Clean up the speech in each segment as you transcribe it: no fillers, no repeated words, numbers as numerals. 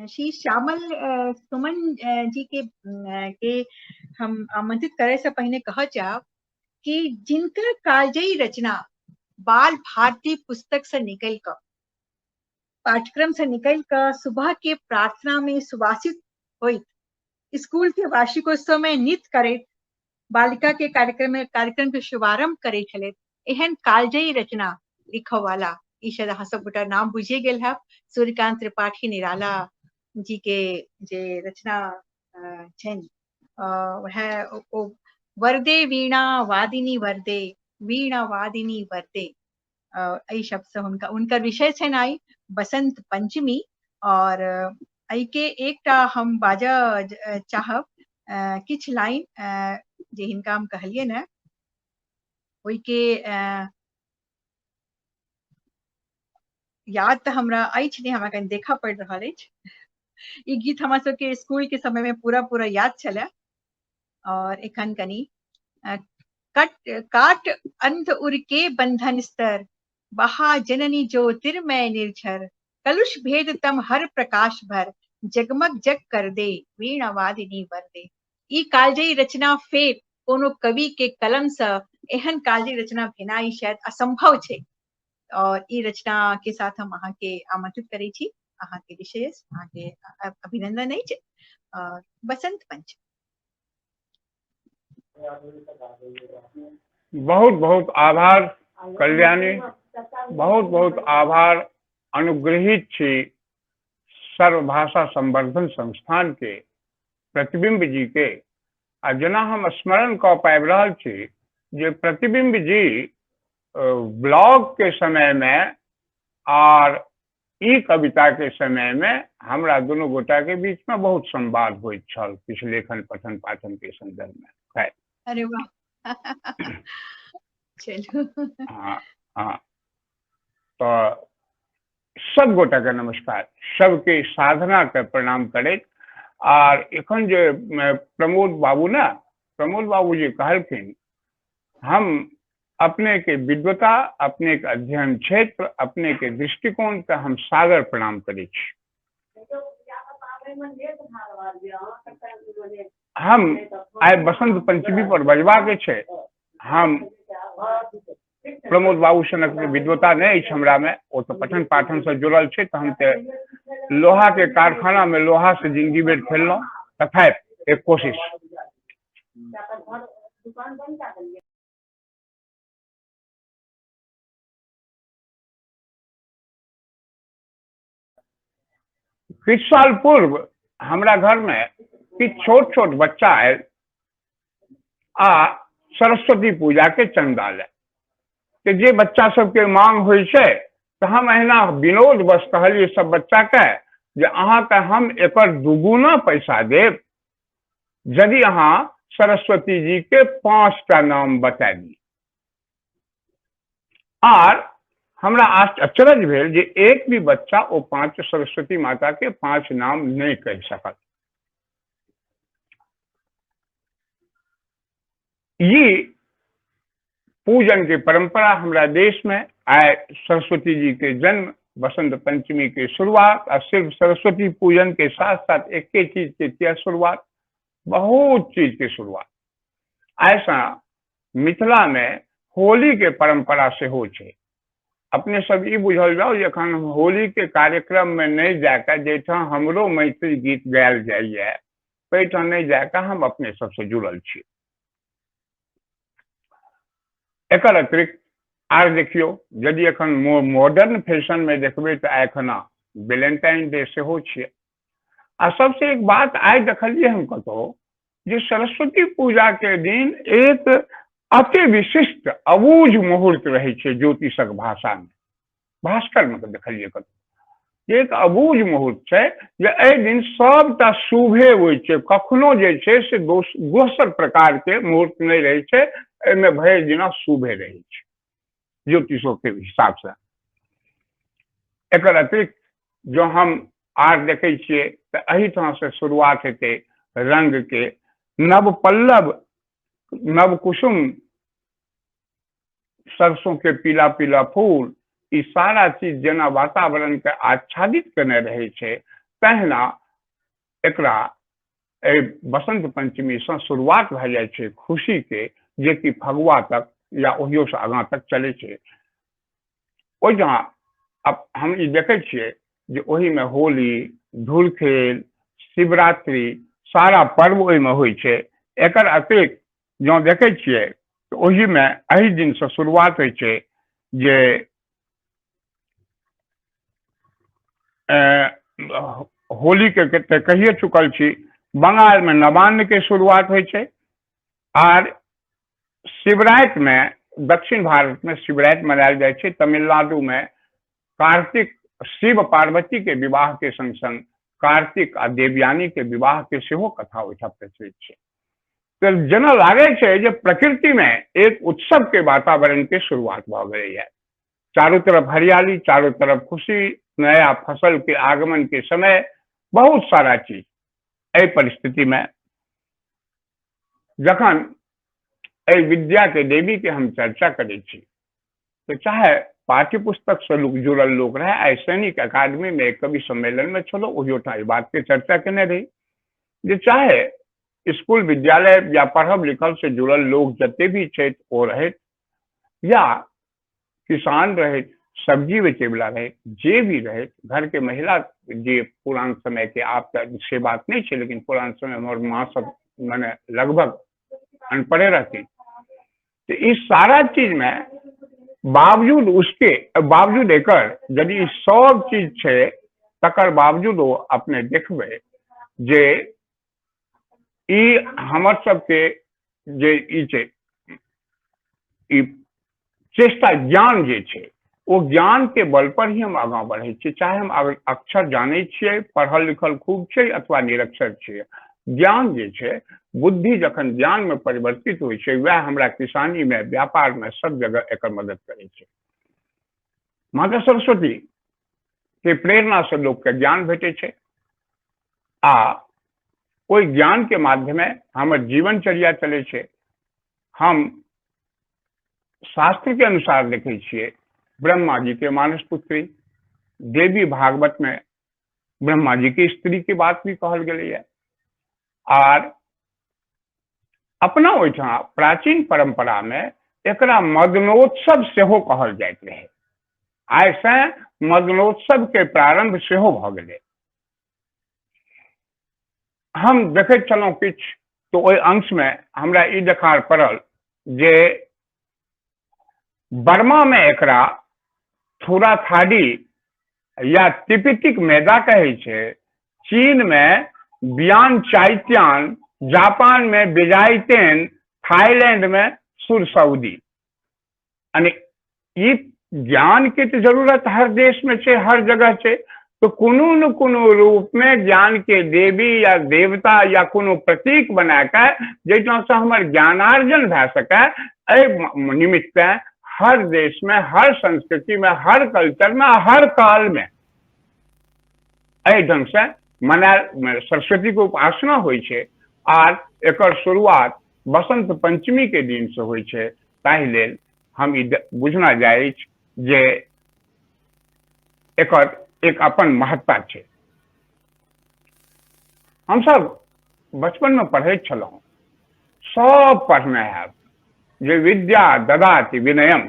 श्री श्यामल सुमन जी के हम आमंत्रित करे से पहले कह जाओ कि जिनकर कालजयी रचना बाल भारती पुस्तक से निकल कर पाठ्यक्रम से निकल कर सुबह के प्रार्थना में सुवासित हुई, स्कूल के वार्षिकोत्सव में नृत्य करे, बालिका के कार्यक्रम के शुभारंभ करे छले, एहन कालजयी रचना लिखो वाला ई शायद अहाँ सब गोटा नाम बुझे गेल है, सूर्यकांत त्रिपाठी निराला जी के जे रचना छनि, वह वरदे वीणा वादिनी वरदे, वीणा वादिनी वरदे, एहि शब्द से उनकर विषय छनि आई बसंत पंचमी। और एहि के एकटा हम बाजा चाहब किछ लाइन जे हिनका हम कहलिए ने ओहि के याद तो हमरा अछि नहीं, हमरा कहीं देखा पड़ रहा है। ई गीत हमरा सबके स्कूल के समय में पूरा पूरा याद चले। और एखन कनी काट अंध उर के बंधन स्तर, बहा जननी ज्योतिर्मय निर्झर, कलुष भेद तम हर प्रकाश भर, जगमग जग कर दे वीणा वादिनी वरदे। ई कालजयी रचना फेर कोनो कवि के कलम से एहन कालजयी रचना भेनाई शायद असंभव छे। और ई रचना के साथ हम अहाँ के आमंत्रित करे छी, अहाँ के विशेष अहाँ के अभिनंदन अछि। बसंत पंचमी। बहुत बहुत आभार कल्याणी, बहुत बहुत आभार अनुग्रहित छी सर्वभाषा संवर्धन संस्थान के प्रतिबिंब जी के। आ जना हम स्मरण क पाबि रहल छी जे प्रतिबिंब जी ब्लॉग के समय में और ई कविता के समय में हमरा दोनों गोटा के बीच में बहुत संवाद होइत छल किछु लेखन पठन पाठन के संदर्भ में। खैर, अरे वाह चलो हाँ हाँ, तो सब गोटा के नमस्कार, सबके साधना के प्रणाम करैत। और एखन जे प्रमोद बाबू जी कहलखिन, हम अपने के विद्वता, अपने के अध्ययन क्षेत्र, अपने के दृष्टिकोण के हम सादर प्रणाम करै छी। हम आइ बसंत पंचमी पर बजबा के छै, हम प्रमोद बाबू सनक विद्वता नहीं अछि हमरा में, ओ तो पठन पाठन से जुड़ल छै, तो हम ते लोहा के कारखाना में लोहा से जिंदगी भर खेललहुँ, तथापि एक कोशिश। किछु साल पूर्व हमरा घर में किछु छोट छोट बच्चा आयल आ सरस्वती पूजा के चंदा ले, कि जे बच्चा सबके मांग होइ छै, तो हम अहिना विनोद बस कहलिए सब बच्चा के जे अहाँ के हम एकर दुगुना पैसा देब यदि अहाँ सरस्वती जी के 5टा नाम बता दी। और हमरा आश्चर्य भेल जे एक भी बच्चा ओ 5 सरस्वती माता के 5 नाम नहीं कह सकल। ये पूजन के परंपरा हमरा देश में आए सरस्वती जी के जन्म, बसंत पंचमी के शुरुआत, और सिर्फ सरस्वती पूजन के साथ साथ एक चीज के किया शुरुआत, बहुत चीज के शुरुआत। ऐसा मिथिला में होली के परंपरा से हो छे। अपने सब ई बुझल जाओ जखन होली के कार्यक्रम में नहीं जाकर जेठा हमरो मैथिली गीत गायल जाइए, पैठा नहीं जाकर हम अपने सबसे जुड़ल छी। एकर अतिरिक्त आर देखियो, यदि एखन मॉडर्न फैशन में देखबे तो एखना वैलेंटाइन डे से हो छे। आ सबसे एक बात आई देखलिए हम कतो जे सरस्वती पूजा के दिन एक अति विशिष्ट अबूझ मुहूर्त रहे छे ज्योतिषक भाषा में, भास्कर में देखलिए कतो एक अबूझ मुहूर्त छे जे एहि दिन सबटा शुभे होइ छे, कखनो जे छे से दोसर प्रकार के मुहूर्त नहीं रहे छे, एमे भरि दिना शुभे रहे छे ज्योतिषों के हिसाब से। एकर अतिरिक्त जो हम आर देखे छिए तो एही तरह से शुरुआत हेते रंग के, नव पल्लव, नव कुसुम, सरसों के पीला पीला फूल, ई सारा चीज जना वातावरण के आच्छादित करने रहे छे, तहिना एकरा बसंत पंचमी से शुरुआत भ जाए छै खुशी के, जे कि फगुआ तक या ओहियो से आगां तक चले छै। ओहि जहाँ अब हम ई देखे छियै जे ओही में होली, धूलखेल, शिवरात्रि सारा पर्व ओहि में होइ छै। एकर अतिरिक्त जो देखे छियै तो ओही में एही दिन से शुरुआत होइ छै जे होली के कहिए चुकल छी, बंगाल में नवान्न के शुरुआत होइ छै, और शिवरात्रि में दक्षिण भारत में शिवरात्रि मनायल जाए छै। तमिलनाडु में कार्तिक शिव पार्वती के विवाह के संग संग कार्तिक आ देवयानी के विवाह के सेहो कथा ओहिठाम प्रचलित छै। तो जेना लागे छै जे प्रकृति में एक उत्सव के वातावरण के शुरुआत भ गई है। चारों तरफ हरियाली, चारों तरफ खुशी, नया फसल के आगमन के समय, बहुत सारा चीज। एहि परिस्थिति में जखन एहि विद्या के देवी के हम चर्चा करे छी, तो चाहे पाठ्य पुस्तक से जुड़ल लोग रहे, आई सैनिक अकादमी में एक कवि सम्मेलन में छलो, ओहियोठाम एहि बात के चर्चा केने रही जे चाहे स्कूल विद्यालय या पढ़ब लिखल से जुड़ल लोग जते भी छथि ओ रहैत, या किसान रहे, सब्जी बेचे वाला रहे, जे भी रहे, घर के महिला जे पुरान समय के, आप से बात नहीं है, लेकिन पुरान समय हमारे माँ सब मैंने लगभग अनपढ़े रहती, तो इस सारा चीज में बावजूद उसके बावजूद एकर यदि सब चीज छै, तकर बावजूद वो अपने देखबे जे ई हमर सबके जे ई छै, ई चेष्टा ज्ञान जे छै, वो ज्ञान के बल पर ही हम आगां बढ़े छी। चाहे हम अक्षर जाने छियै, पढ़ल लिखल खूब छै, अथवा निरक्षर छियै, ज्ञान जे छै, बुद्धि जखन ज्ञान में परिवर्तित होइ छै, वह हमरा किसानी में, व्यापार में, सब जगह एकर मदद करे छै। माता सरस्वती के प्रेरणा से लोग के ज्ञान भेटे छै, आ ओहि ज्ञान के माध्यमे हमर जीवनचर्या चले छै। हम शास्त्र के अनुसार देखे छियै, ब्रह्मा जी के मानस पुत्री, देवी भागवत में ब्रह्मा जी की स्त्री की बात भी कहल गेलै है, और अपना ओहिठाम प्राचीन परंपरा में एकरा मदनोत्सव सेहो कहल जाइत रहे। आइ से मदनोत्सव के प्रारंभ सेहो भ गेलै। हम देखैत छलहुँ किछु, तो ओहि अंश में हमरा ई देखार पड़ल जे बर्मा में एकरा थोड़ा थाडी या तिब्बतिक मैदा कहै छै, चीन में बियान चाइत्यान, जापान में बेजाइतेन, थाईलैंड में सुरसौदी। यानी ई ज्ञान के तो जरूरत हर देश में छै, हर जगह छै, तो कोनो न कोनो रूप में ज्ञान के देवी या देवता या कोनो प्रतीक बना के जैठाम से हमर ज्ञानार्जन भए सके, एहि निमित्त हर देश में, हर संस्कृति में, हर कल्चर में, हर काल में एहि ढंग से मनायल सरस्वती के उपासना होइ छै, आर एकर शुरुआत बसंत पंचमी के दिन से होइ छै। ताहि लेल हम ई बुझना जाइ जे एकर एक अपन महत्ता छै। हम सब बचपन में पढ़ैत छलहुँ, सब पढ़ने हैब जे विद्या ददाति विनयम,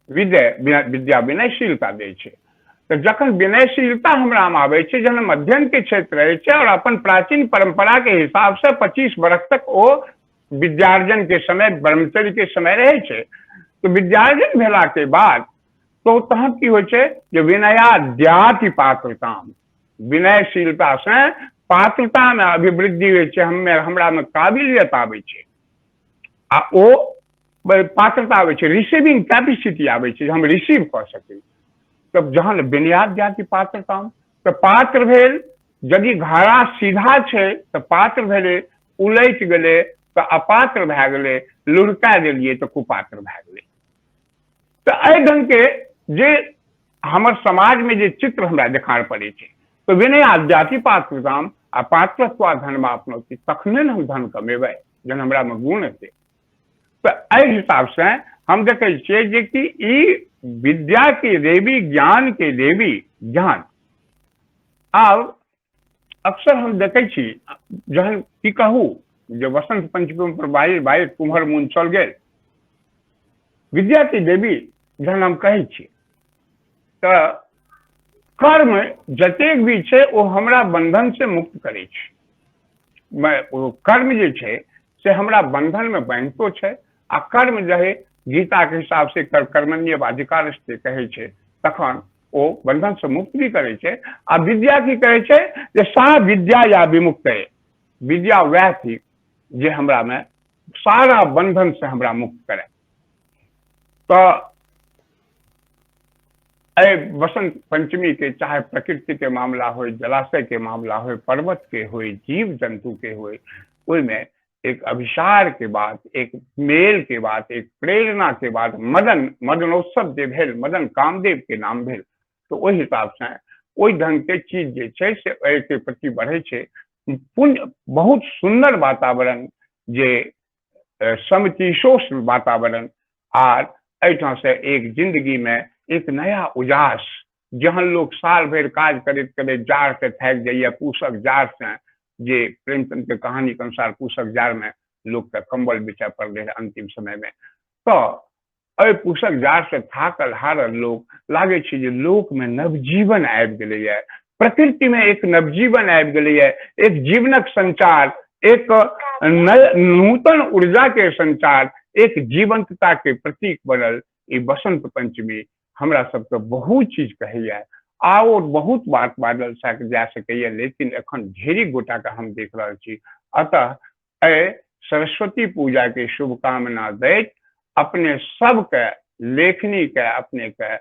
विद्या विनयशीलता दै छै। तो जखन विनयशीलता हमरा में आबै छै, जखन अध्ययन के क्षेत्र रहै छै, और अपन प्राचीन परंपरा के हिसाब से 25 वर्ष तक ओ विद्यार्जन के समय, ब्रह्मचर्य के समय रहे छै, तो विद्यार्जन भेला के बाद तो तहन की होइ छै जे विनयाद्याति पात्रताम, विनयशीलता से पात्रता में अभिवृद्धि होइ छै, हमरा में काबिलियत आबै छै, आ ओ पात्रता आबै छै, रिसीविंग कैपेसिटी आबै छै, हम रिसीव कर सकी। तब जहन विनयाद्याति पात्रताम, तो पात्र भेल, यदि घड़ा सीधा छै तो पात्र भेले, उलटि गेले तो अपात्र भए गेले, लुढ़का देलिए तो कुपात्र भए गेले। तो एहि ढंग के जे हमर समाज में जे चित्र हमरा देखार पड़े छै, तो विनयाद्याति पात्रताम आ पात्रत्वा धनमा अपनौति, तखने हम धन कमेबै जहन हमरा में गुण हेतै। तो एहि हिसाब से हम देखे छियै जे कि ई विद्या के देवी, ज्ञान के देवी, ज्ञान आब अक्सर हम देखे छी जहन की कहू जे वसंत पंचमी पर बाहर बाहर कुम्हर मुन चल गेल विद्यार्थी देवी जहन हम कहै छी तऽ कर्म जतेक भी छै ओ हमरा बंधन से मुक्त करे छै। ओ कर्म जे छै से हमरा बंधन में बांधितो छै आ कर्म जे है गीता के हिसाब से कर्मण्येव अधिकारस्ते कहै छै तखन ओ बंधन से मुक्त भी करे छै। आ विद्या की कहै छै जे सा विद्या या विमुक्त है, विद्या वह थी जे हमरा में सारा बंधन से हमरा मुक्त करे। तो वसंत पंचमी के चाहे प्रकृति के मामला हो, जलाशय के मामला हो, पर्वत के हो, जीव जंतु के हो, में एक अभिसार के बाद, एक मेल के बाद, एक प्रेरणा के बाद मदनोत्सव जे भेल, मदन कामदेव के नाम भेल, तो वही हिसाब से ओहि ढंग के चीज जे छै से के प्रति बढ़े छै। पुण्य बहुत सुंदर वातावरण जे समशीतोष्ण वातावरण आर एठाम से एक जिंदगी में एक नया उजास, जहन लोग साल भर काज करैत करैत जाड़ से थाकि जाइए, पूसक जाड़ से जे प्रेमचंद के कहानी के अनुसार पूसक जाड़ में लोग के कंबल बिछा पड़ रहे अंतिम समय में, तो पूसक जाड़ से थाकल हारल लोग लागे छै जे लोक में नवजीवन आबि गेलैया, प्रकृति में एक नवजीवन आबि गेलैया, एक जीवनक संचार, एक नूतन ऊर्जा के संचार, एक जीवंतता के प्रतीक बनल ई बसंत पंचमी हमरा सबके बहुत चीज कहैया। आओ बहुत बात बाजल जा सकैया, लेकिन एखन ढेरी गोटा के हम देख रहल छी। अतः सरस्वती पूजा के शुभकामना दैत अपने सबके लेखनी के, अपने के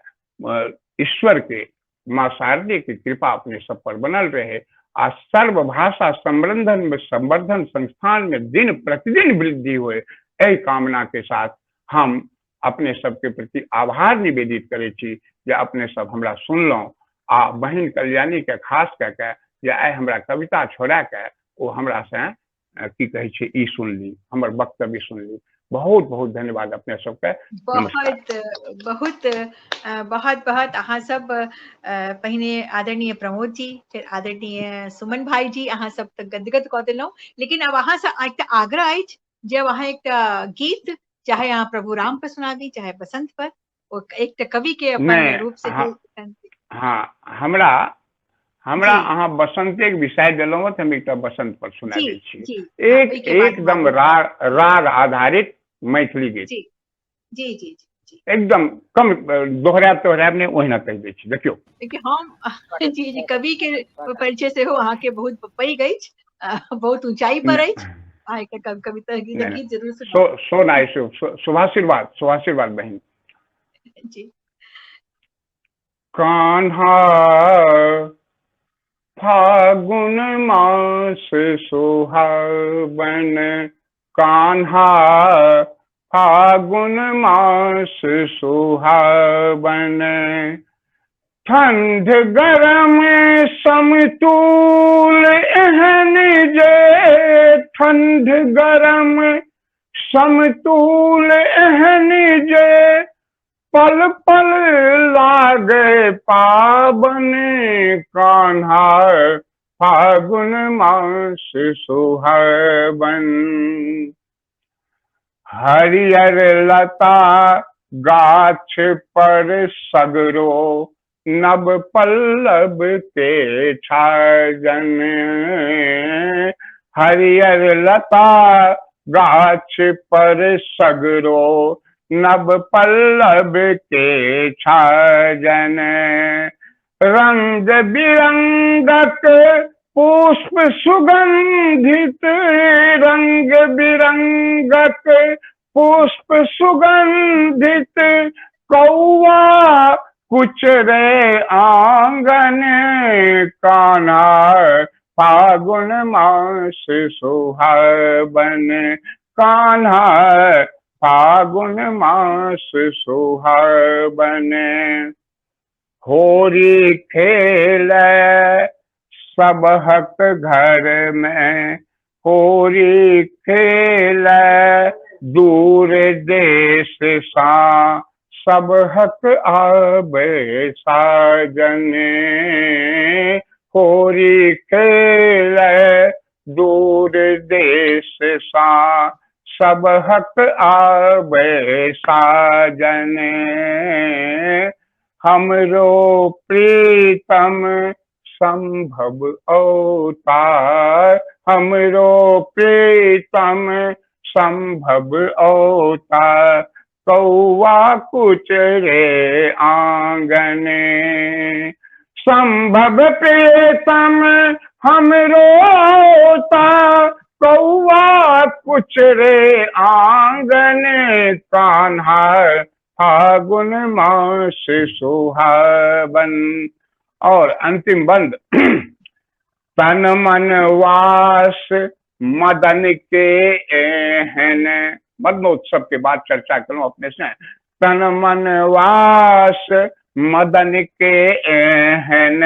ईश्वर के, माँ शारदे की कृपा अपने सब पर बनल रहे आ सर्व भाषा संवर्धन संस्थान में दिन प्रतिदिन वृद्धि हुए, यही कामना के साथ हम अपने सबके प्रति आभार निवेदित करे छी जे अपने सब हमरा सुनलहुं। आ बहन कल्याणी के खास कह के जे आइ हमरा कविता छोड़ा के ओ हमरा से की कहे छै ई सुनली, हमर वक्तव्य सुनली। बहुत बहुत धन्यवाद अपने सबके। बहुत बहुत बहुत बहुत अहाँ सब पहिने आदरणीय प्रमोद जी, फिर आदरणीय सुमन भाई जी, अहाँ सब तक गदगद कऽ देलहुँ। लेकिन अब अहाँ से एकटा आग्रह अछि, जब अहाँ एकटा गीत चाहे अहाँ प्रभु राम पर सुना दी, चाहे बसंत पर, एक कवि के अपन रूप से हाँ, हमरा अहाँ बसंते के विषय दिलौं त हम एकटा बसंत पर सुना दै छी। एक एकदम राग आधारित मैथिली गीत, जी जी जी जी एकदम कम दोहराब ने ओहिना कहि दै छी। देखियो हम जी जी कवि के परिचय से हो अहाँ के बहुत पैघ अछि, बहुत ऊंचाई पर अछि, अहाँ एकटा कविता गीत जरूर सुनाउ। सो नाइस, शुभाशीर्वाद बहन जी। कान्हा फागुन मास सुहावन, कान्हा फागुन मास सुहावन, ठंड गरम समतूल एहन जे, ठंड गरम समतूल एहन जे, पल पल लागे पावन, कान्हा फागुन मास सुहावन। हरियर लता गाछ पर सगरो, नव पल्लव के छाजन, हरियर लता गाछ पर सगरो, नव पल्लव के छाजन, रंग बिरंगक पुष्प सुगंधित, रंग बिरंगक पुष्प सुगंधित, कौआ कुचरे आंगन, कान्हा फागुन मास सुहावन, कान्हा फागुन मास सुहावन। होरी खेले सबहक घर में, होरी खेले दूर देश सा, सबहक आबे साजन, होरी खेल दूर देश सा सब हक आवे साजन हमरो प्रीतम संभव अवतार हमरो प्रीतम संभव अवतार कौआ कुछ रे आंगन संभव प्रीतम हमरो अवतार कौआ कुछ रे आंगन कान्हा फागुन मास सुहावन। और अंतिम बंद तन मन वास मदन के एहन मदनोत्सव के बाद चर्चा करूं अपने से। तन मन वास मदन के एहन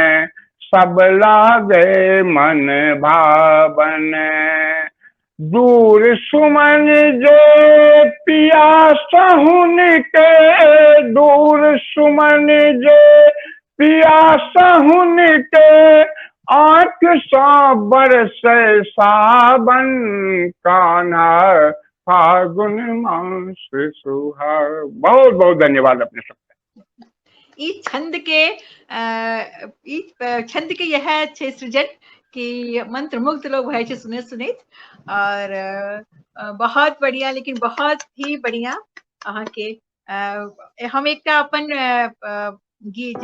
सब लागे मन भावन दूर सुमन जो पियासहुन के दूर सुमन जो पियासहुन के आंख सा बरस सावन कान्हा फागुन मास सुहावन। बहुत बहुत धन्यवाद अपने सबका। इस छंद के यह छे सृजन कि मंत्र मुग्ध लोग भय छे सुने सुनित और बहुत बढ़िया लेकिन बहुत ही बढ़िया अहाँ के हम एक अपन गीत